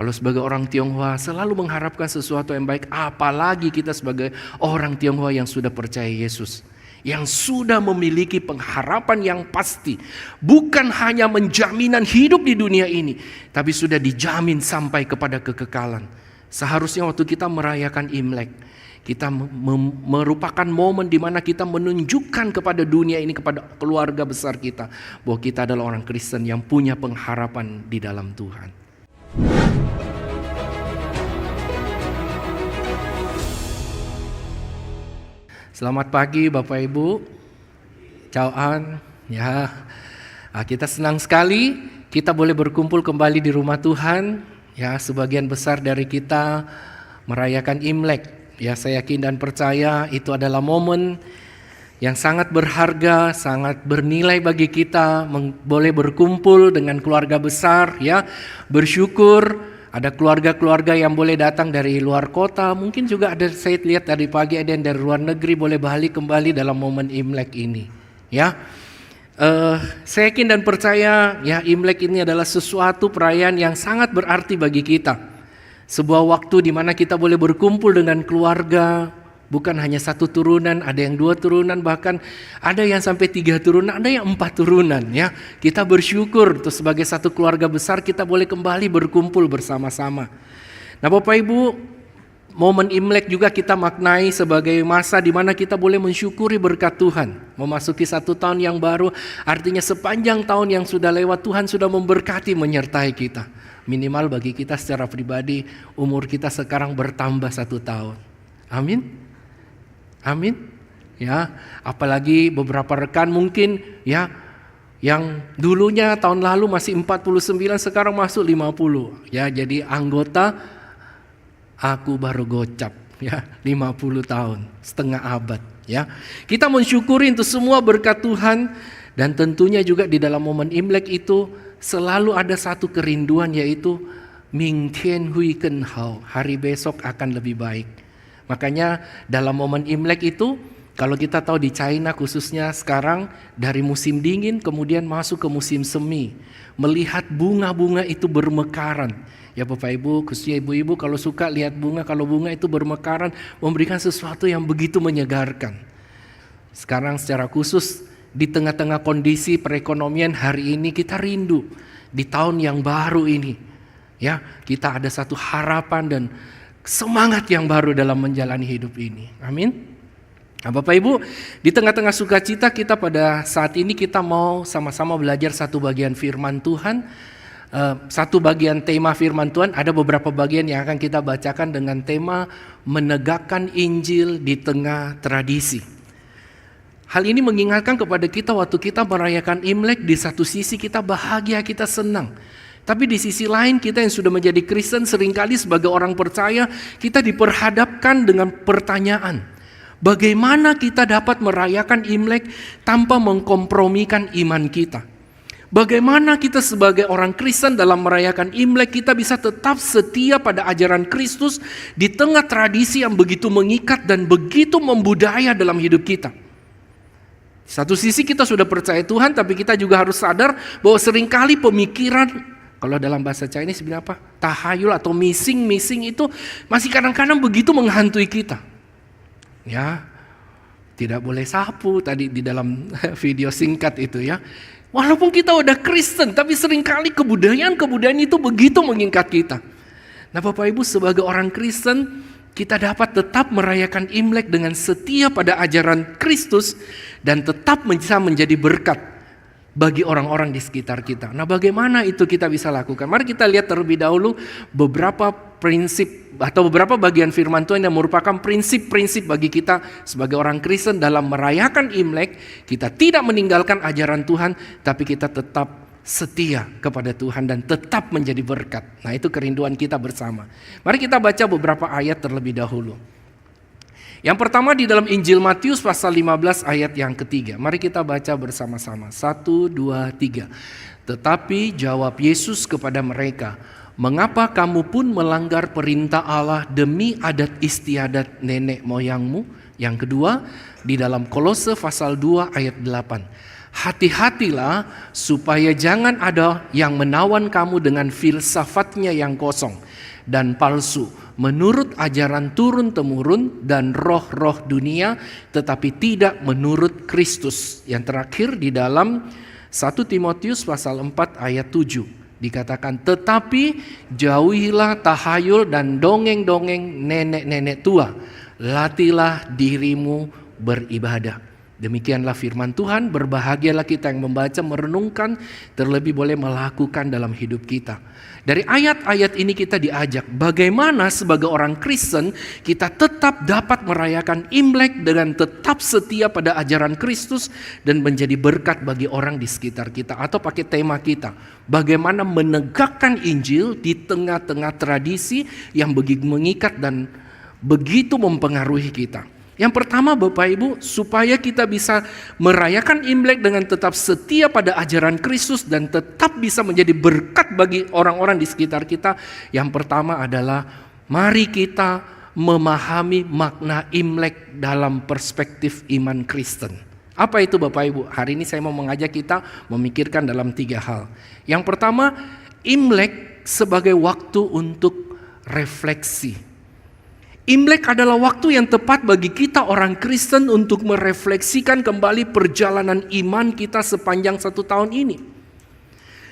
Kalau sebagai orang Tionghoa selalu mengharapkan sesuatu yang baik, apalagi kita sebagai orang Tionghoa yang sudah percaya Yesus, yang sudah memiliki pengharapan yang pasti, bukan hanya menjaminan hidup di dunia ini, tapi sudah dijamin sampai kepada kekekalan. Seharusnya waktu kita merayakan Imlek, kita merupakan momen di mana kita menunjukkan kepada dunia ini, kepada keluarga besar kita, bahwa kita adalah orang Kristen yang punya pengharapan di dalam Tuhan. Selamat pagi Bapak Ibu, Ciao An. Ya, kita senang sekali kita boleh berkumpul kembali di rumah Tuhan. Ya, sebagian besar dari kita merayakan Imlek. Ya, saya yakin dan percaya itu adalah momen yang sangat berharga, sangat bernilai bagi kita, boleh berkumpul dengan keluarga besar, ya, bersyukur. Ada keluarga-keluarga yang boleh datang dari luar kota, mungkin juga ada, saya lihat dari pagi ada yang dari luar negeri boleh balik kembali dalam momen Imlek ini. Ya, saya yakin dan percaya ya Imlek ini adalah sesuatu perayaan yang sangat berarti bagi kita. Sebuah waktu di mana kita boleh berkumpul dengan keluarga, bukan hanya satu turunan, ada yang 2 turunan, bahkan ada yang sampai 3 turunan, ada yang 4 turunan. Ya, kita bersyukur tuh sebagai satu keluarga besar kita boleh kembali berkumpul bersama-sama. Nah, Bapak Ibu, momen Imlek juga kita maknai sebagai masa di mana kita boleh mensyukuri berkat Tuhan. Memasuki 1 tahun yang baru, artinya sepanjang tahun yang sudah lewat Tuhan sudah memberkati menyertai kita. Minimal bagi kita secara pribadi, umur kita sekarang bertambah 1 tahun. Amin. Amin. Ya, apalagi beberapa rekan mungkin ya yang dulunya tahun lalu masih 49 sekarang masuk 50. Ya, jadi anggota aku baru gocap ya 50 tahun, setengah abad ya. Kita mensyukuri itu semua berkat Tuhan dan tentunya juga di dalam momen Imlek itu selalu ada satu kerinduan yaitu Mingtian Hui Ken Hao, hari besok akan lebih baik. Makanya dalam momen Imlek itu, kalau kita tahu di China khususnya sekarang dari musim dingin kemudian masuk ke musim semi. Melihat bunga-bunga itu bermekaran. Ya Bapak Ibu, khususnya ibu-ibu kalau suka lihat bunga, kalau bunga itu bermekaran memberikan sesuatu yang begitu menyegarkan. Sekarang secara khusus di tengah-tengah kondisi perekonomian hari ini kita rindu di tahun yang baru ini. Ya, kita ada satu harapan dan semangat yang baru dalam menjalani hidup ini. Amin. Nah, Bapak Ibu, di tengah-tengah sukacita kita pada saat ini kita mau sama-sama belajar satu bagian firman Tuhan. Satu bagian tema firman Tuhan, ada beberapa bagian yang akan kita bacakan dengan tema menegakkan Injil di tengah tradisi. Hal ini mengingatkan kepada kita waktu kita merayakan Imlek, di satu sisi kita bahagia, kita senang. Tapi di sisi lain kita yang sudah menjadi Kristen seringkali sebagai orang percaya kita diperhadapkan dengan pertanyaan. Bagaimana kita dapat merayakan Imlek tanpa mengkompromikan iman kita? Bagaimana kita sebagai orang Kristen dalam merayakan Imlek kita bisa tetap setia pada ajaran Kristus di tengah tradisi yang begitu mengikat dan begitu membudaya dalam hidup kita? Satu sisi kita sudah percaya Tuhan, tapi kita juga harus sadar bahwa seringkali pemikiran, kalau dalam bahasa Chinese sebenarnya apa? Tahayul atau missing itu masih kadang-kadang begitu menghantui kita. Ya, tidak boleh sapu tadi di dalam video singkat itu ya. Walaupun kita udah Kristen, tapi seringkali kebudayaan itu begitu mengikat kita. Nah Bapak Ibu, sebagai orang Kristen, kita dapat tetap merayakan Imlek dengan setia pada ajaran Kristus dan tetap bisa menjadi berkat bagi orang-orang di sekitar kita. Nah, bagaimana itu kita bisa lakukan? Mari kita lihat terlebih dahulu beberapa prinsip atau beberapa bagian firman Tuhan yang merupakan prinsip-prinsip bagi kita sebagai orang Kristen dalam merayakan Imlek. Kita tidak meninggalkan ajaran Tuhan, tapi kita tetap setia kepada Tuhan dan tetap menjadi berkat. Nah, itu kerinduan kita bersama. Mari kita baca beberapa ayat terlebih dahulu. Yang pertama di dalam Injil Matius pasal 15 ayat yang ketiga. Mari kita baca bersama-sama. 1, 2, 3. Tetapi jawab Yesus kepada mereka, mengapa kamu pun melanggar perintah Allah demi adat istiadat nenek moyangmu? Yang kedua di dalam Kolose pasal 2 ayat 8. Hati-hatilah supaya jangan ada yang menawan kamu dengan filsafatnya yang kosong dan palsu, menurut ajaran turun-temurun dan roh-roh dunia, tetapi tidak menurut Kristus. Yang terakhir di dalam 1 Timotius pasal 4 ayat 7 dikatakan, tetapi jauhilah tahayul dan dongeng-dongeng nenek-nenek tua, latihlah dirimu beribadah. Demikianlah firman Tuhan. Berbahagialah kita yang membaca, merenungkan, terlebih boleh melakukan dalam hidup kita. Dari ayat-ayat ini kita diajak bagaimana sebagai orang Kristen kita tetap dapat merayakan Imlek dengan tetap setia pada ajaran Kristus dan menjadi berkat bagi orang di sekitar kita. Atau pakai tema kita, bagaimana menegakkan Injil di tengah-tengah tradisi yang begitu mengikat dan begitu mempengaruhi kita. Yang pertama Bapak Ibu, supaya kita bisa merayakan Imlek dengan tetap setia pada ajaran Kristus dan tetap bisa menjadi berkat bagi orang-orang di sekitar kita. Yang pertama adalah mari kita memahami makna Imlek dalam perspektif iman Kristen. Apa itu Bapak Ibu? Hari ini saya mau mengajak kita memikirkan dalam 3 hal. Yang pertama, Imlek sebagai waktu untuk refleksi. Imlek adalah waktu yang tepat bagi kita orang Kristen untuk merefleksikan kembali perjalanan iman kita sepanjang 1 tahun ini.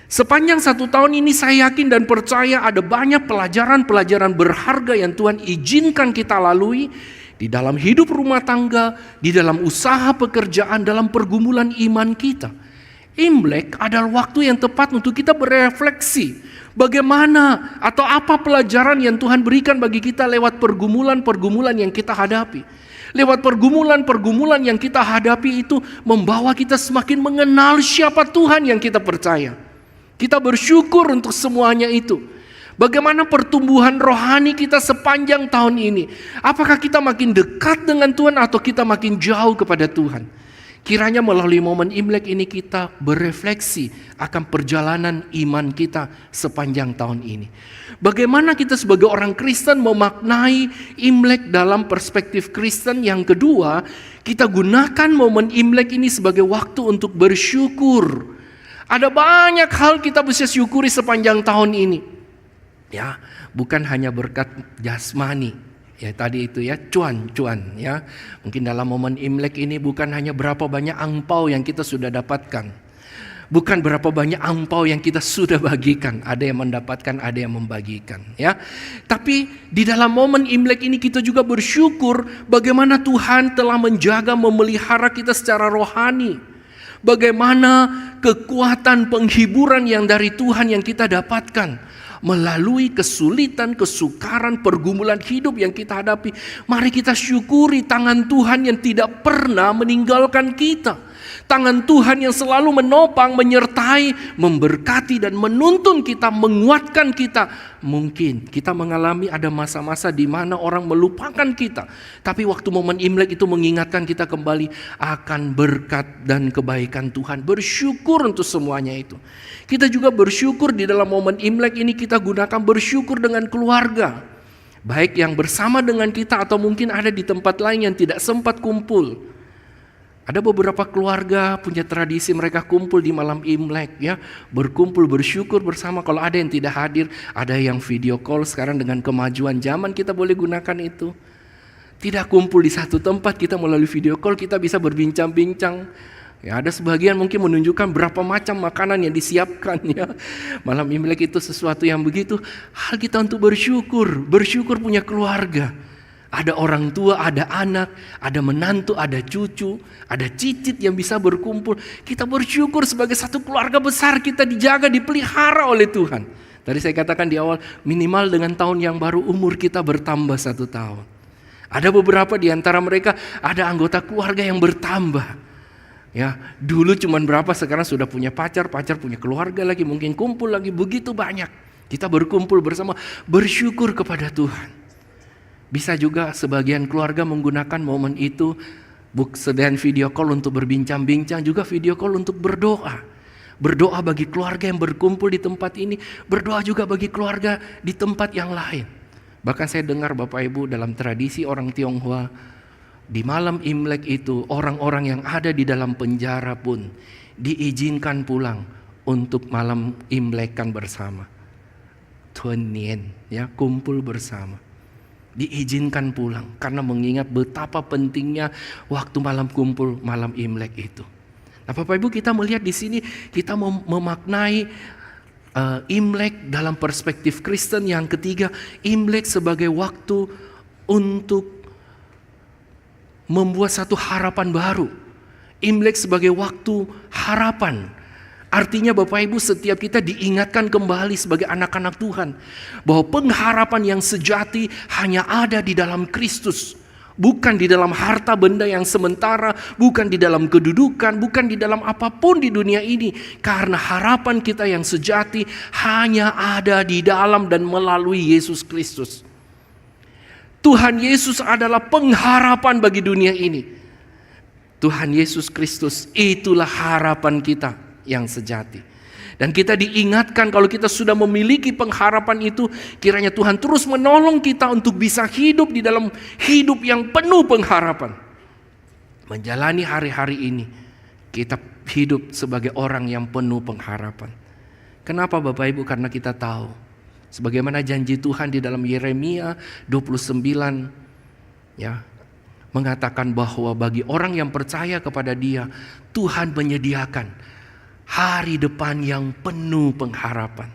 Sepanjang 1 tahun ini saya yakin dan percaya ada banyak pelajaran-pelajaran berharga yang Tuhan izinkan kita lalui di dalam hidup rumah tangga, di dalam usaha pekerjaan, dalam pergumulan iman kita. Imlek adalah waktu yang tepat untuk kita berefleksi. Bagaimana atau apa pelajaran yang Tuhan berikan bagi kita lewat pergumulan-pergumulan yang kita hadapi. Lewat pergumulan-pergumulan yang kita hadapi itu membawa kita semakin mengenal siapa Tuhan yang kita percaya. Kita bersyukur untuk semuanya itu. Bagaimana pertumbuhan rohani kita sepanjang tahun ini. Apakah kita makin dekat dengan Tuhan atau kita makin jauh kepada Tuhan. Kiranya melalui momen Imlek ini kita berefleksi akan perjalanan iman kita sepanjang tahun ini. Bagaimana kita sebagai orang Kristen memaknai Imlek dalam perspektif Kristen. Yang kedua, kita gunakan momen Imlek ini sebagai waktu untuk bersyukur. Ada banyak hal kita bisa syukuri sepanjang tahun ini. Ya, bukan hanya berkat jasmani. Ya tadi itu ya, cuan ya. Mungkin dalam momen Imlek ini bukan hanya berapa banyak angpau yang kita sudah dapatkan. Bukan berapa banyak angpau yang kita sudah bagikan. Ada yang mendapatkan, ada yang membagikan ya. Tapi di dalam momen Imlek ini kita juga bersyukur bagaimana Tuhan telah menjaga, memelihara kita secara rohani. Bagaimana kekuatan penghiburan yang dari Tuhan yang kita dapatkan. Melalui kesulitan, kesukaran, pergumulan hidup yang kita hadapi, mari kita syukuri tangan Tuhan yang tidak pernah meninggalkan kita. Tangan Tuhan yang selalu menopang, menyertai, memberkati dan menuntun kita, menguatkan kita. Mungkin kita mengalami ada masa-masa di mana orang melupakan kita. Tapi waktu momen Imlek itu mengingatkan kita kembali akan berkat dan kebaikan Tuhan. Bersyukur untuk semuanya itu. Kita juga bersyukur di dalam momen Imlek ini kita gunakan bersyukur dengan keluarga. Baik yang bersama dengan kita atau mungkin ada di tempat lain yang tidak sempat kumpul. Ada beberapa keluarga punya tradisi mereka kumpul di malam Imlek ya, berkumpul bersyukur bersama. Kalau ada yang tidak hadir, ada yang video call. Sekarang dengan kemajuan zaman kita boleh gunakan itu. Tidak kumpul di satu tempat, kita melalui video call kita bisa berbincang-bincang. Ya, ada sebagian mungkin menunjukkan berapa macam makanan yang disiapkan ya. Malam Imlek itu sesuatu yang begitu hal kita untuk bersyukur punya keluarga. Ada orang tua, ada anak, ada menantu, ada cucu, ada cicit yang bisa berkumpul. Kita bersyukur sebagai satu keluarga besar kita dijaga, dipelihara oleh Tuhan. Tadi saya katakan di awal, minimal dengan tahun yang baru umur kita bertambah 1 tahun. Ada beberapa di antara mereka ada anggota keluarga yang bertambah. Ya, dulu cuman berapa, sekarang sudah punya pacar punya keluarga lagi, mungkin kumpul lagi, begitu banyak. Kita berkumpul bersama, bersyukur kepada Tuhan. Bisa juga sebagian keluarga menggunakan momen itu selain video call untuk berbincang-bincang, juga video call untuk berdoa. Berdoa bagi keluarga yang berkumpul di tempat ini, berdoa juga bagi keluarga di tempat yang lain. Bahkan saya dengar Bapak Ibu dalam tradisi orang Tionghoa, di malam Imlek itu orang-orang yang ada di dalam penjara pun diizinkan pulang untuk malam Imlekan bersama. Tuanian, ya, kumpul bersama. Diizinkan pulang karena mengingat betapa pentingnya waktu malam kumpul malam Imlek itu. Nah, Bapak Ibu, kita melihat di sini kita memaknai Imlek dalam perspektif Kristen. Yang ketiga, Imlek sebagai waktu untuk membuat satu harapan baru. Imlek sebagai waktu harapan. Artinya Bapak Ibu, setiap kita diingatkan kembali sebagai anak-anak Tuhan bahwa pengharapan yang sejati hanya ada di dalam Kristus. Bukan di dalam harta benda yang sementara, bukan di dalam kedudukan, bukan di dalam apapun di dunia ini. Karena harapan kita yang sejati hanya ada di dalam dan melalui Yesus Kristus. Tuhan Yesus adalah pengharapan bagi dunia ini. Tuhan Yesus Kristus itulah harapan kita yang sejati. Dan kita diingatkan kalau kita sudah memiliki pengharapan itu, kiranya Tuhan terus menolong kita untuk bisa hidup di dalam hidup yang penuh pengharapan. Menjalani hari-hari ini, kita hidup sebagai orang yang penuh pengharapan. Kenapa Bapak Ibu? Karena kita tahu, sebagaimana janji Tuhan di dalam Yeremia 29, ya, mengatakan bahwa bagi orang yang percaya kepada Dia, Tuhan menyediakan hari depan yang penuh pengharapan.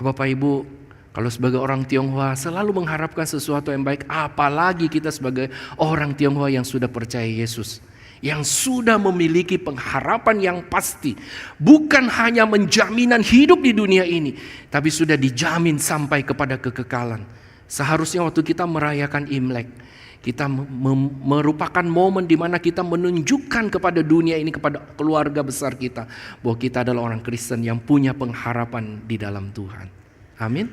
Bapak Ibu, kalau sebagai orang Tionghoa selalu mengharapkan sesuatu yang baik, apalagi kita sebagai orang Tionghoa yang sudah percaya Yesus, yang sudah memiliki pengharapan yang pasti, bukan hanya menjaminan hidup di dunia ini, tapi sudah dijamin sampai kepada kekekalan. Seharusnya waktu kita merayakan Imlek, kita merupakan momen di mana kita menunjukkan kepada dunia ini, kepada keluarga besar kita, bahwa kita adalah orang Kristen yang punya pengharapan di dalam Tuhan. Amin.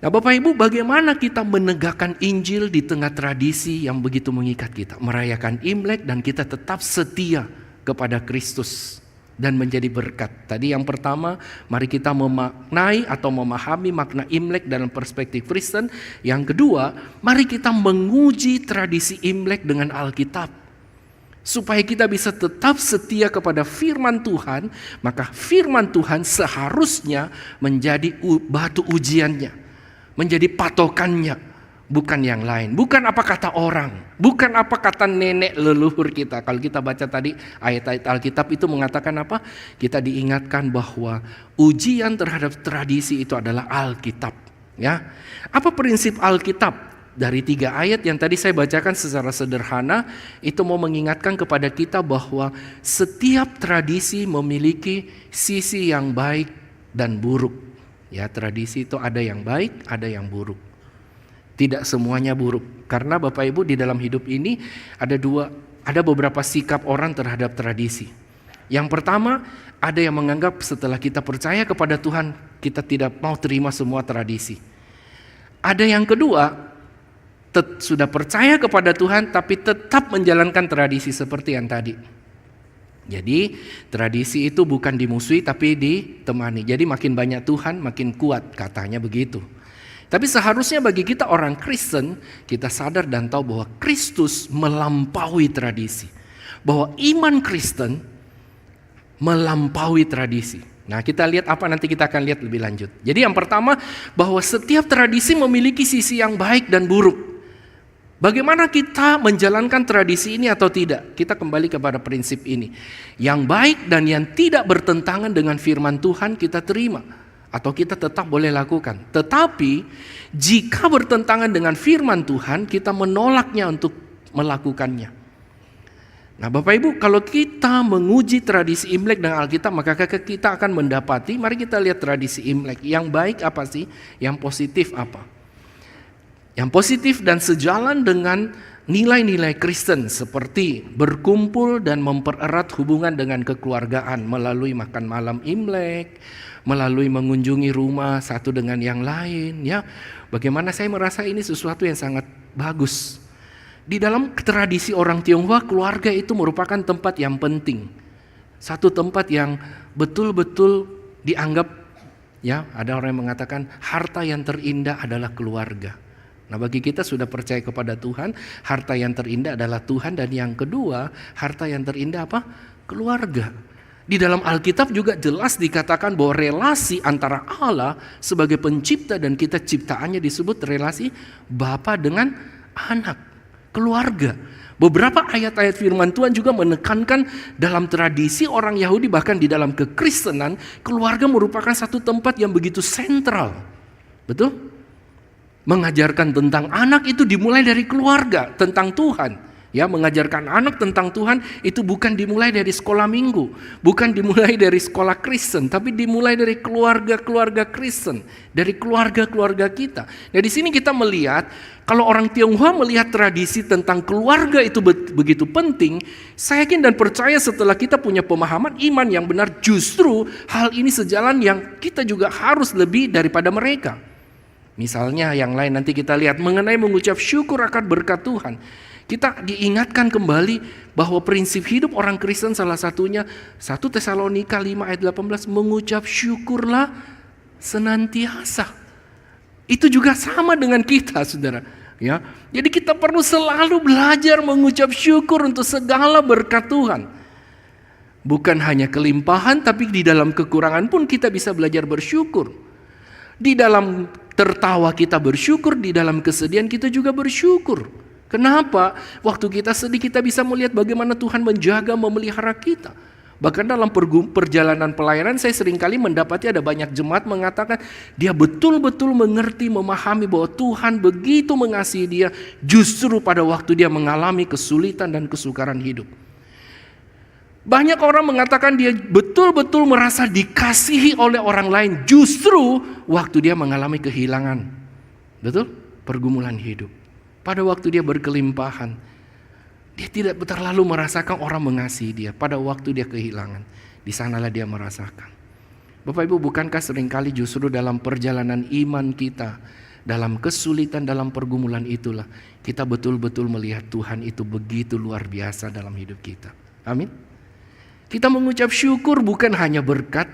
Nah Bapak Ibu, bagaimana kita menegakkan Injil di tengah tradisi yang begitu mengikat kita? Merayakan Imlek dan kita tetap setia kepada Kristus dan menjadi berkat. Tadi yang pertama, mari kita memaknai atau memahami makna Imlek dalam perspektif Kristen. Yang kedua, mari kita menguji tradisi Imlek dengan Alkitab. Supaya kita bisa tetap setia kepada firman Tuhan, maka firman Tuhan seharusnya menjadi batu ujiannya, menjadi patokannya. Bukan yang lain, bukan apa kata orang, bukan apa kata nenek leluhur kita. Kalau kita baca tadi ayat-ayat Alkitab itu mengatakan apa? Kita diingatkan bahwa ujian terhadap tradisi itu adalah Alkitab. Ya, apa prinsip Alkitab? Dari 3 ayat yang tadi saya bacakan secara sederhana, itu mau mengingatkan kepada kita bahwa setiap tradisi memiliki sisi yang baik dan buruk. Ya, tradisi itu ada yang baik, ada yang buruk. Tidak semuanya buruk. Karena Bapak Ibu, di dalam hidup ini ada beberapa sikap orang terhadap tradisi. Yang pertama, ada yang menganggap setelah kita percaya kepada Tuhan, kita tidak mau terima semua tradisi. Ada yang kedua, sudah percaya kepada Tuhan tapi tetap menjalankan tradisi seperti yang tadi. Jadi tradisi itu bukan dimusuhi tapi ditemani. Jadi makin banyak Tuhan makin kuat, katanya begitu. Tapi seharusnya bagi kita orang Kristen, kita sadar dan tahu bahwa Kristus melampaui tradisi. Bahwa iman Kristen melampaui tradisi. Nah, kita lihat apa, nanti kita akan lihat lebih lanjut. Jadi yang pertama, bahwa setiap tradisi memiliki sisi yang baik dan buruk. Bagaimana kita menjalankan tradisi ini atau tidak? Kita kembali kepada prinsip ini. Yang baik dan yang tidak bertentangan dengan firman Tuhan kita terima, atau kita tetap boleh lakukan. Tetapi jika bertentangan dengan firman Tuhan, kita menolaknya untuk melakukannya. Nah Bapak Ibu, kalau kita menguji tradisi Imlek dengan Alkitab, maka kita akan mendapati, mari kita lihat tradisi Imlek. Yang baik apa sih? Yang positif apa? Yang positif dan sejalan dengan nilai-nilai Kristen, seperti berkumpul dan mempererat hubungan dengan kekeluargaan melalui makan malam Imlek, melalui mengunjungi rumah satu dengan yang lain, ya. Bagaimana saya merasa ini sesuatu yang sangat bagus. Di dalam tradisi orang Tionghoa, keluarga itu merupakan tempat yang penting. Satu tempat yang betul-betul dianggap, ya, ada orang yang mengatakan harta yang terindah adalah keluarga. Nah, bagi kita sudah percaya kepada Tuhan, harta yang terindah adalah Tuhan, dan yang kedua, harta yang terindah apa? Keluarga. Di dalam Alkitab juga jelas dikatakan bahwa relasi antara Allah sebagai pencipta dan kita ciptaannya disebut relasi bapa dengan anak, keluarga. Beberapa ayat-ayat firman Tuhan juga menekankan dalam tradisi orang Yahudi, bahkan di dalam kekristenan, keluarga merupakan satu tempat yang begitu sentral. Betul? Mengajarkan tentang anak itu dimulai dari keluarga, tentang Tuhan. Ya, mengajarkan anak tentang Tuhan itu bukan dimulai dari sekolah minggu, bukan dimulai dari sekolah Kristen, tapi dimulai dari keluarga-keluarga Kristen, dari keluarga-keluarga kita. Nah, di sini kita melihat kalau orang Tionghoa melihat tradisi tentang keluarga itu begitu penting, saya yakin dan percaya setelah kita punya pemahaman iman yang benar, justru hal ini sejalan yang kita juga harus lebih daripada mereka. Misalnya yang lain nanti kita lihat mengenai mengucap syukur akan berkat Tuhan. Kita diingatkan kembali bahwa prinsip hidup orang Kristen salah satunya 1 Tesalonika 5 ayat 18, mengucap syukurlah senantiasa. Itu juga sama dengan kita, saudara. Ya, jadi kita perlu selalu belajar mengucap syukur untuk segala berkat Tuhan. Bukan hanya kelimpahan, tapi di dalam kekurangan pun kita bisa belajar bersyukur. Di dalam tertawa kita bersyukur, di dalam kesedihan kita juga bersyukur. Kenapa? Waktu kita sedih kita bisa melihat bagaimana Tuhan menjaga, memelihara kita. Bahkan dalam perjalanan pelayanan saya seringkali mendapati ada banyak jemaat mengatakan dia betul-betul mengerti, memahami bahwa Tuhan begitu mengasihi dia justru pada waktu dia mengalami kesulitan dan kesukaran hidup. Banyak orang mengatakan dia betul-betul merasa dikasihi oleh orang lain justru waktu dia mengalami kehilangan. Betul? Pergumulan hidup. Pada waktu dia berkelimpahan, dia tidak terlalu merasakan orang mengasihi dia. Pada waktu dia kehilangan, di sanalah dia merasakan. Bapak Ibu, bukankah seringkali justru dalam perjalanan iman kita, dalam kesulitan, dalam pergumulan itulah, kita betul-betul melihat Tuhan itu begitu luar biasa dalam hidup kita. Amin. Kita mengucap syukur bukan hanya berkat,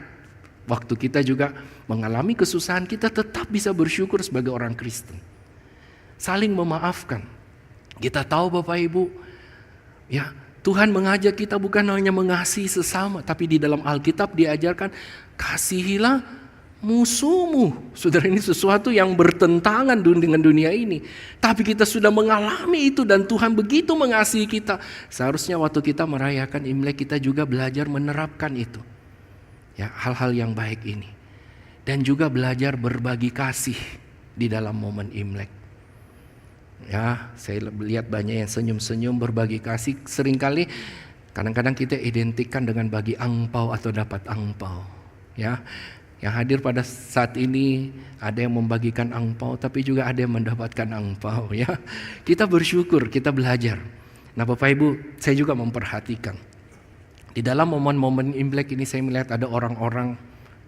waktu kita juga mengalami kesusahan, kita tetap bisa bersyukur sebagai orang Kristen. Saling memaafkan. Kita tahu Bapak Ibu, ya, Tuhan mengajak kita bukan hanya mengasihi sesama, tapi di dalam Alkitab diajarkan kasihilah musuhmu. Saudara, ini sesuatu yang bertentangan dengan dunia ini. Tapi kita sudah mengalami itu dan Tuhan begitu mengasihi kita. Seharusnya waktu kita merayakan Imlek kita juga belajar menerapkan itu. Ya, hal-hal yang baik ini. Dan juga belajar berbagi kasih di dalam momen Imlek. Ya, saya lihat banyak yang senyum-senyum berbagi kasih. Seringkali kadang-kadang kita identikkan dengan bagi angpau atau dapat angpau. Ya, yang hadir pada saat ini ada yang membagikan angpau, tapi juga ada yang mendapatkan angpau. Ya, kita bersyukur, kita belajar. Nah, Bapak Ibu, saya juga memperhatikan di dalam momen-momen Imlek ini saya melihat ada orang-orang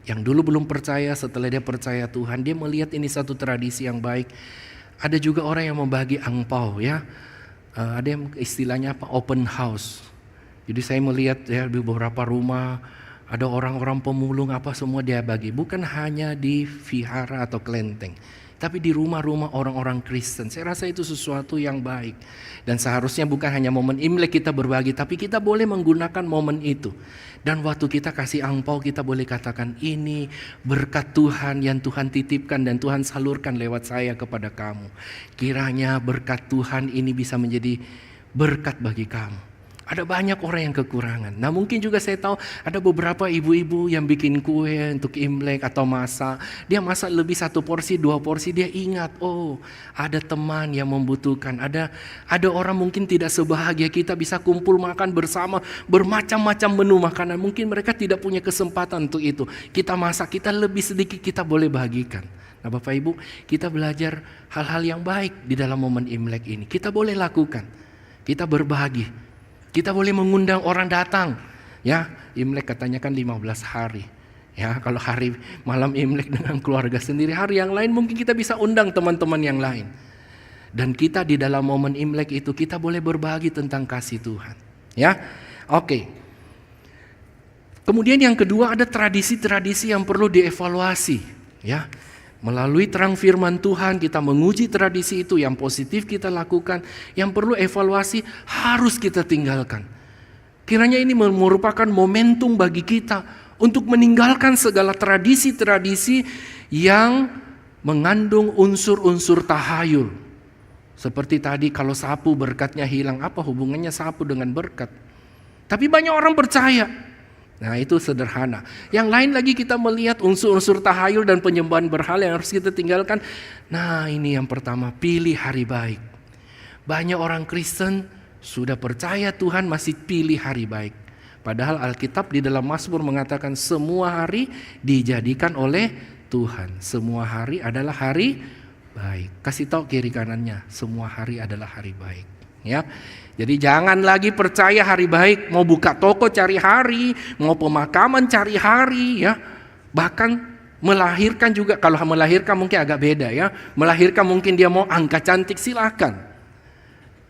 yang dulu belum percaya, setelah dia percaya Tuhan, dia melihat ini satu tradisi yang baik. Ada juga orang yang membagi angpau, ya. Ada yang istilahnya apa? Open house. Jadi saya melihat ya di beberapa rumah ada orang-orang pemulung apa semua dia bagi. Bukan hanya di vihara atau kelenteng, tapi di rumah-rumah orang-orang Kristen. Saya rasa itu sesuatu yang baik. Dan seharusnya bukan hanya momen Imlek kita berbagi, tapi kita boleh menggunakan momen itu. Dan waktu kita kasih angpau, kita boleh katakan ini berkat Tuhan yang Tuhan titipkan dan Tuhan salurkan lewat saya kepada kamu. Kiranya berkat Tuhan ini bisa menjadi berkat bagi kamu. Ada banyak orang yang kekurangan. Nah, mungkin juga saya tahu ada beberapa ibu-ibu yang bikin kue untuk Imlek atau masak. Dia masak lebih 1 porsi, 2 porsi. Dia ingat, oh ada teman yang membutuhkan. Ada orang mungkin tidak sebahagia kita bisa kumpul makan bersama. Bermacam-macam menu makanan. Mungkin mereka tidak punya kesempatan untuk itu. Kita masak, kita lebih sedikit kita boleh bagikan. Nah, Bapak Ibu, kita belajar hal-hal yang baik di dalam momen Imlek ini. Kita boleh lakukan. Kita berbagi. Kita boleh mengundang orang datang. Ya, Imlek katanya kan 15 hari. Ya, kalau hari malam Imlek dengan keluarga sendiri, hari yang lain mungkin kita bisa undang teman-teman yang lain. Dan kita di dalam momen Imlek itu kita boleh berbagi tentang kasih Tuhan. Ya. Oke. Kemudian yang kedua ada tradisi-tradisi yang perlu dievaluasi, ya. Melalui terang firman Tuhan kita menguji tradisi itu, yang positif kita lakukan, yang perlu evaluasi harus kita tinggalkan. Kiranya ini merupakan momentum bagi kita untuk meninggalkan segala tradisi-tradisi yang mengandung unsur-unsur tahayul. Seperti tadi kalau sapu berkatnya hilang, apa hubungannya sapu dengan berkat? Tapi banyak orang percaya. Nah itu sederhana. Yang lain lagi kita melihat unsur-unsur tahayul dan penyembahan berhala yang harus kita tinggalkan. Nah ini yang pertama, pilih hari baik. Banyak orang Kristen sudah percaya Tuhan masih pilih hari baik. Padahal Alkitab di dalam Mazmur mengatakan semua hari dijadikan oleh Tuhan. Semua hari adalah hari baik. Kasih tahu kiri kanannya, semua hari adalah hari baik. Ya, jadi jangan lagi percaya hari baik. Mau buka toko cari hari, mau pemakaman cari hari, ya. Bahkan melahirkan juga. Kalau melahirkan mungkin agak beda, ya. Melahirkan mungkin dia mau angka cantik, silakan.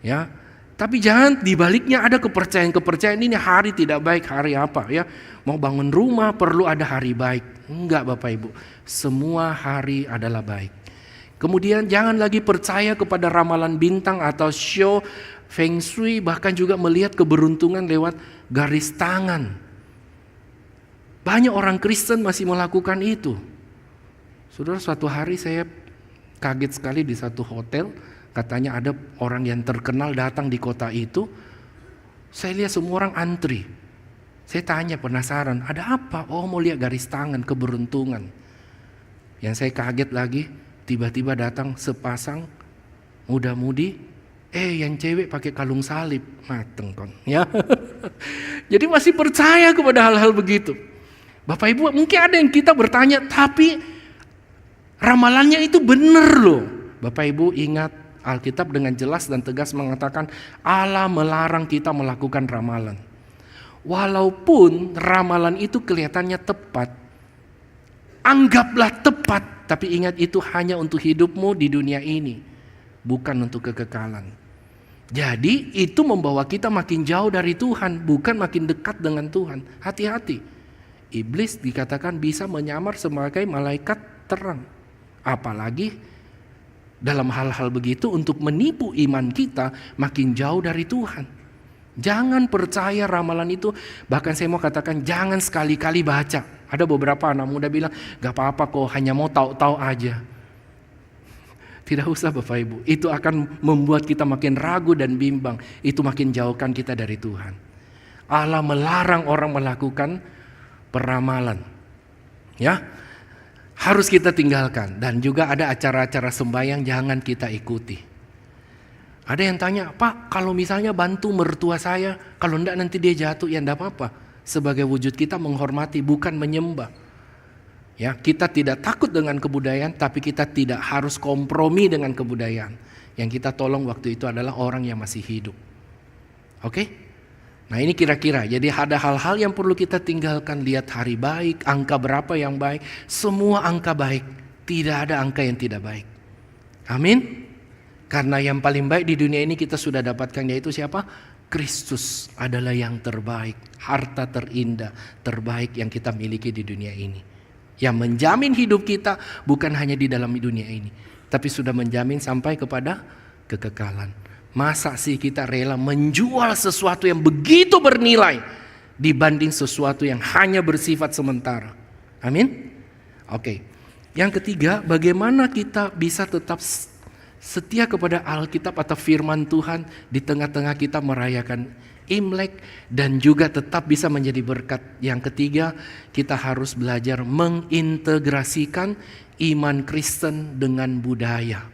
Ya, tapi jangan dibaliknya ada kepercayaan ini hari tidak baik, hari apa ya? Mau bangun rumah perlu ada hari baik. Enggak Bapak Ibu, semua hari adalah baik. Kemudian jangan lagi percaya kepada ramalan bintang atau show feng shui, bahkan juga melihat keberuntungan lewat garis tangan. Banyak orang Kristen masih melakukan itu. Saudara, suatu hari saya kaget sekali di satu hotel. Katanya ada orang yang terkenal datang di kota itu. Saya lihat semua orang antri. Saya tanya penasaran, ada apa? Oh mau lihat garis tangan, keberuntungan. Yang saya kaget lagi, tiba-tiba datang sepasang muda-mudi. Yang cewek pakai kalung salib. Mateng kon. Ya. Jadi masih percaya kepada hal-hal begitu. Bapak Ibu mungkin ada yang kita bertanya, tapi ramalannya itu benar loh. Bapak Ibu ingat, Alkitab dengan jelas dan tegas mengatakan Allah melarang kita melakukan ramalan. Walaupun ramalan itu kelihatannya tepat, anggaplah tepat, tapi ingat itu hanya untuk hidupmu di dunia ini, bukan untuk kekekalan. Jadi itu membawa kita makin jauh dari Tuhan, bukan makin dekat dengan Tuhan. Hati-hati. Iblis dikatakan bisa menyamar sebagai malaikat terang. Apalagi dalam hal-hal begitu untuk menipu iman kita makin jauh dari Tuhan. Jangan percaya ramalan itu. Bahkan saya mau katakan jangan sekali-kali baca. Ada beberapa anak muda bilang gak apa-apa kok, hanya mau tahu-tahu aja. Tidak usah Bapak Ibu. Itu akan membuat kita makin ragu dan bimbang. Itu makin jauhkan kita dari Tuhan. Allah melarang orang melakukan peramalan. Ya, harus kita tinggalkan. Dan juga ada acara-acara sembahyang jangan kita ikuti. Ada yang tanya, Pak kalau misalnya bantu mertua saya, kalau enggak nanti dia jatuh, ya enggak apa-apa. Sebagai wujud kita menghormati, bukan menyembah. Ya, kita tidak takut dengan kebudayaan, tapi kita tidak harus kompromi dengan kebudayaan. Yang kita tolong waktu itu adalah orang yang masih hidup. Oke? Nah ini kira-kira, jadi ada hal-hal yang perlu kita tinggalkan. Lihat hari baik, angka berapa yang baik. Semua angka baik, tidak ada angka yang tidak baik. Amin. Karena yang paling baik di dunia ini kita sudah dapatkan, yaitu siapa? Kristus adalah yang terbaik. Harta terindah, terbaik yang kita miliki di dunia ini. Yang menjamin hidup kita bukan hanya di dalam dunia ini, tapi sudah menjamin sampai kepada kekekalan. Masa sih kita rela menjual sesuatu yang begitu bernilai dibanding sesuatu yang hanya bersifat sementara? Amin. Oke. Yang ketiga, bagaimana kita bisa tetap setia kepada Alkitab atau firman Tuhan di tengah-tengah kita merayakan Imlek dan juga tetap bisa menjadi berkat. Yang ketiga, kita harus belajar mengintegrasikan iman Kristen dengan budaya.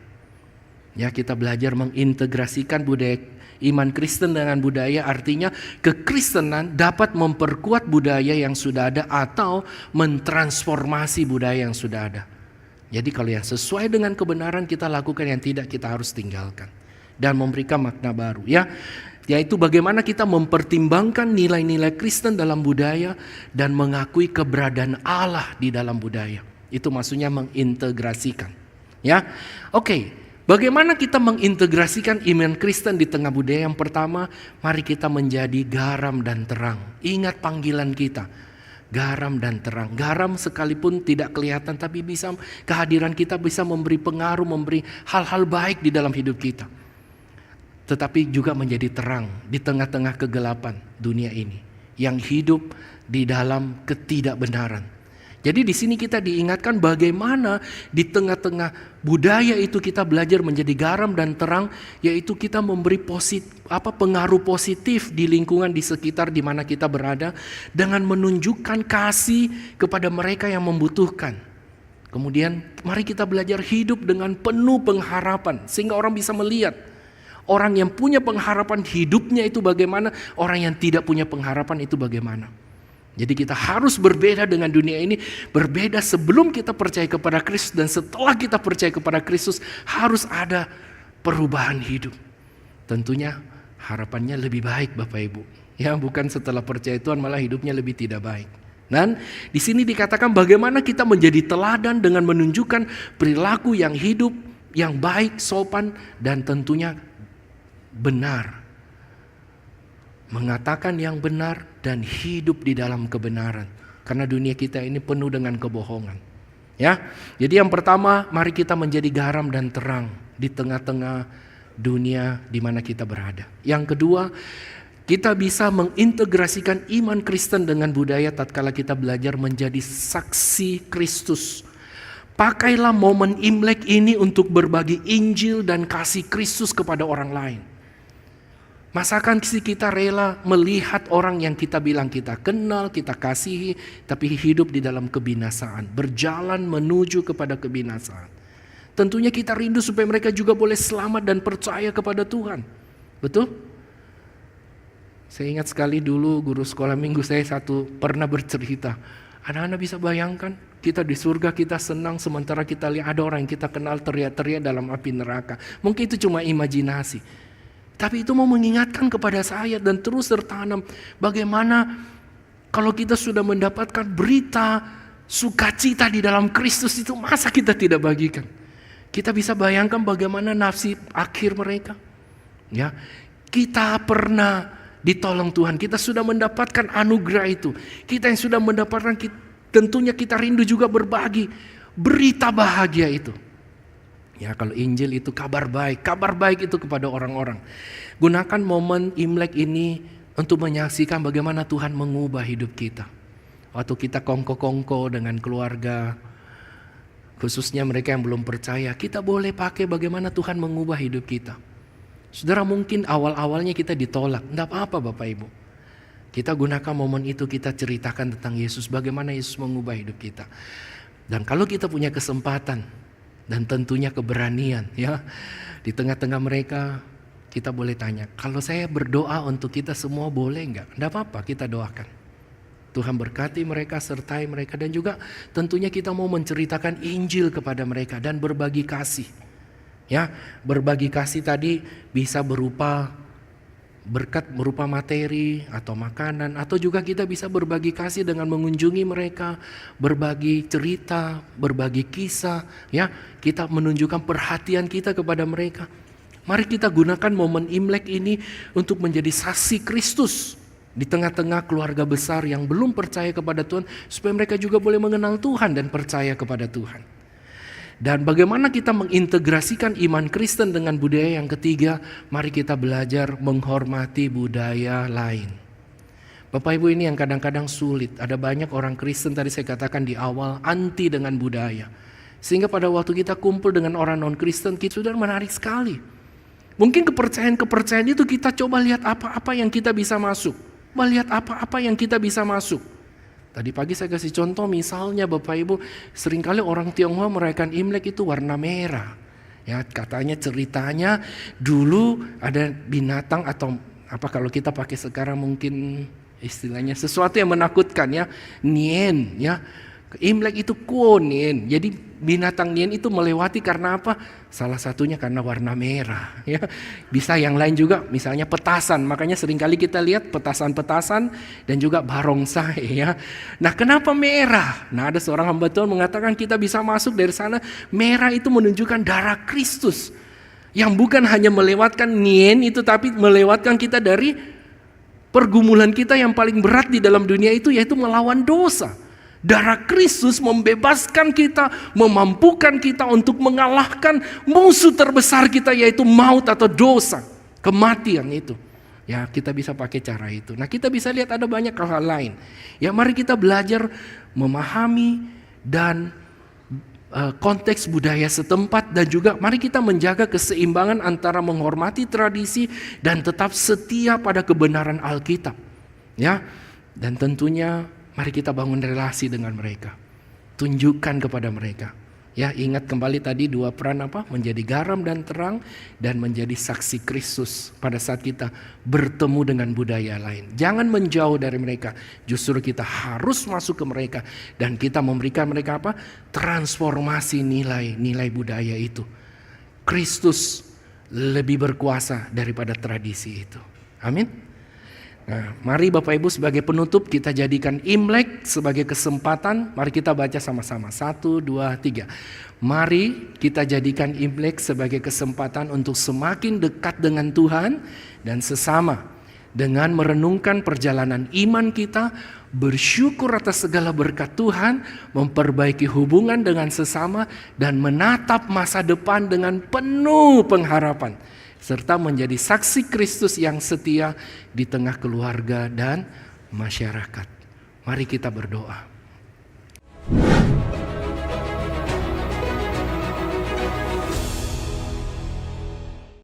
Ya, kita belajar mengintegrasikan budaya iman Kristen dengan budaya, artinya kekristenan dapat memperkuat budaya yang sudah ada atau mentransformasi budaya yang sudah ada. Jadi kalau yang sesuai dengan kebenaran kita lakukan, yang tidak kita harus tinggalkan dan memberikan makna baru, ya. Yaitu bagaimana kita mempertimbangkan nilai-nilai Kristen dalam budaya dan mengakui keberadaan Allah di dalam budaya. Itu maksudnya mengintegrasikan. Ya, oke. Bagaimana kita mengintegrasikan iman Kristen di tengah budaya? Yang pertama, mari kita menjadi garam dan terang. Ingat panggilan kita, garam dan terang. Garam sekalipun tidak kelihatan, tapi bisa kehadiran kita bisa memberi pengaruh, memberi hal-hal baik di dalam hidup kita. tetapi juga menjadi terang di tengah-tengah kegelapan dunia ini yang hidup di dalam ketidakbenaran. Jadi di sini kita diingatkan bagaimana di tengah-tengah budaya itu kita belajar menjadi garam dan terang, yaitu kita memberi pengaruh positif di lingkungan di sekitar di mana kita berada dengan menunjukkan kasih kepada mereka yang membutuhkan. Kemudian mari kita belajar hidup dengan penuh pengharapan sehingga orang bisa melihat orang yang punya pengharapan hidupnya itu bagaimana, orang yang tidak punya pengharapan itu bagaimana. Jadi kita harus berbeda dengan dunia ini, berbeda sebelum kita percaya kepada Kristus dan setelah kita percaya kepada Kristus harus ada perubahan hidup. Tentunya harapannya lebih baik Bapak Ibu. Ya, bukan setelah percaya Tuhan malah hidupnya lebih tidak baik. Dan di sini dikatakan bagaimana kita menjadi teladan dengan menunjukkan perilaku yang hidup, yang baik, sopan dan tentunya benar. Mengatakan yang benar dan hidup di dalam kebenaran. Karena dunia kita ini penuh dengan kebohongan. Ya, jadi yang pertama, mari kita menjadi garam dan terang di tengah-tengah dunia di mana kita berada. Yang kedua, kita bisa mengintegrasikan iman Kristen dengan budaya tatkala kita belajar menjadi saksi Kristus. Pakailah momen Imlek ini untuk berbagi Injil dan kasih Kristus kepada orang lain. Masakan kita rela melihat orang yang kita bilang kita kenal, kita kasihi, tapi hidup di dalam kebinasaan, berjalan menuju kepada kebinasaan. Tentunya kita rindu supaya mereka juga boleh selamat dan percaya kepada Tuhan. Betul? Saya ingat sekali dulu guru sekolah minggu saya pernah bercerita. Anak-anak bisa bayangkan kita di surga kita senang sementara kita lihat ada orang yang kita kenal teriak-teriak dalam api neraka. Mungkin itu cuma imajinasi. Tapi itu mau mengingatkan kepada saya dan terus tertanam bagaimana kalau kita sudah mendapatkan berita sukacita di dalam Kristus itu masa kita tidak bagikan. Kita bisa bayangkan bagaimana nasib akhir mereka. Ya, kita pernah ditolong Tuhan, kita sudah mendapatkan anugerah itu. Kita yang sudah mendapatkan, tentunya kita rindu juga berbagi berita bahagia itu. Ya, kalau Injil itu kabar baik itu kepada orang-orang. Gunakan momen Imlek ini untuk menyaksikan bagaimana Tuhan mengubah hidup kita. Waktu kita kongko-kongko dengan keluarga, khususnya mereka yang belum percaya, kita boleh pakai bagaimana Tuhan mengubah hidup kita. Saudara, mungkin awal-awalnya kita ditolak, tidak apa-apa Bapak Ibu. Kita gunakan momen itu, kita ceritakan tentang Yesus, bagaimana Yesus mengubah hidup kita. Dan kalau kita punya kesempatan, dan tentunya keberanian ya, di tengah-tengah mereka kita boleh tanya, kalau saya berdoa untuk kita semua boleh enggak? Enggak apa-apa, kita doakan. Tuhan berkati mereka, sertai mereka, dan juga tentunya kita mau menceritakan Injil kepada mereka dan berbagi kasih. Ya, berbagi kasih tadi bisa berupa berkat, berupa materi atau makanan, atau juga kita bisa berbagi kasih dengan mengunjungi mereka, berbagi cerita, berbagi kisah, ya, kita menunjukkan perhatian kita kepada mereka. Mari kita gunakan momen Imlek ini untuk menjadi saksi Kristus di tengah-tengah keluarga besar yang belum percaya kepada Tuhan, supaya mereka juga boleh mengenal Tuhan dan percaya kepada Tuhan. Dan bagaimana kita mengintegrasikan iman Kristen dengan budaya yang ketiga, mari kita belajar menghormati budaya lain. Bapak Ibu, ini yang kadang-kadang sulit. Ada banyak orang Kristen, tadi saya katakan di awal, anti dengan budaya. Sehingga pada waktu kita kumpul dengan orang non-Kristen, kita sudah menarik sekali. Mungkin kepercayaan itu kita coba lihat apa-apa yang kita bisa masuk. Melihat apa-apa yang kita bisa masuk. Tadi pagi saya kasih contoh, misalnya Bapak Ibu, seringkali orang Tionghoa merayakan Imlek itu warna merah. Ya, katanya ceritanya dulu ada binatang atau apa kalau kita pakai sekarang mungkin istilahnya sesuatu yang menakutkan ya, nien ya. Imlek itu kuonin. Jadi binatang nien itu melewati karena apa? Salah satunya karena warna merah ya. Bisa yang lain juga, misalnya petasan. Makanya seringkali kita lihat petasan-petasan dan juga barongsai ya. Nah, kenapa merah? Nah, ada seorang hamba Tuhan mengatakan kita bisa masuk dari sana. Merah itu menunjukkan darah Kristus yang bukan hanya melewatkan nien itu, tapi melewatkan kita dari pergumulan kita yang paling berat di dalam dunia itu, yaitu melawan dosa. Darah Kristus membebaskan kita, memampukan kita untuk mengalahkan musuh terbesar kita, yaitu maut atau dosa. kematian itu. Ya, kita bisa pakai cara itu. Nah, kita bisa lihat ada banyak hal lain. Ya, mari kita belajar memahami dan konteks budaya setempat, dan juga mari kita menjaga keseimbangan antara menghormati tradisi dan tetap setia pada kebenaran Alkitab. Ya, dan tentunya mari kita bangun relasi dengan mereka. Tunjukkan kepada mereka. Ya, ingat kembali tadi dua peran apa? Menjadi garam dan terang, dan menjadi saksi Kristus pada saat kita bertemu dengan budaya lain. Jangan menjauh dari mereka, justru kita harus masuk ke mereka dan kita memberikan mereka apa? Transformasi nilai budaya itu. Kristus lebih berkuasa daripada tradisi itu. Amin. Nah, mari Bapak Ibu sebagai penutup kita jadikan Imlek sebagai kesempatan. Mari kita baca sama-sama. 1, 2, 3. Mari kita jadikan Imlek sebagai kesempatan untuk semakin dekat dengan Tuhan dan sesama. Dengan merenungkan perjalanan iman kita, bersyukur atas segala berkat Tuhan, memperbaiki hubungan dengan sesama, dan menatap masa depan dengan penuh pengharapan. Serta menjadi saksi Kristus yang setia di tengah keluarga dan masyarakat. Mari kita berdoa.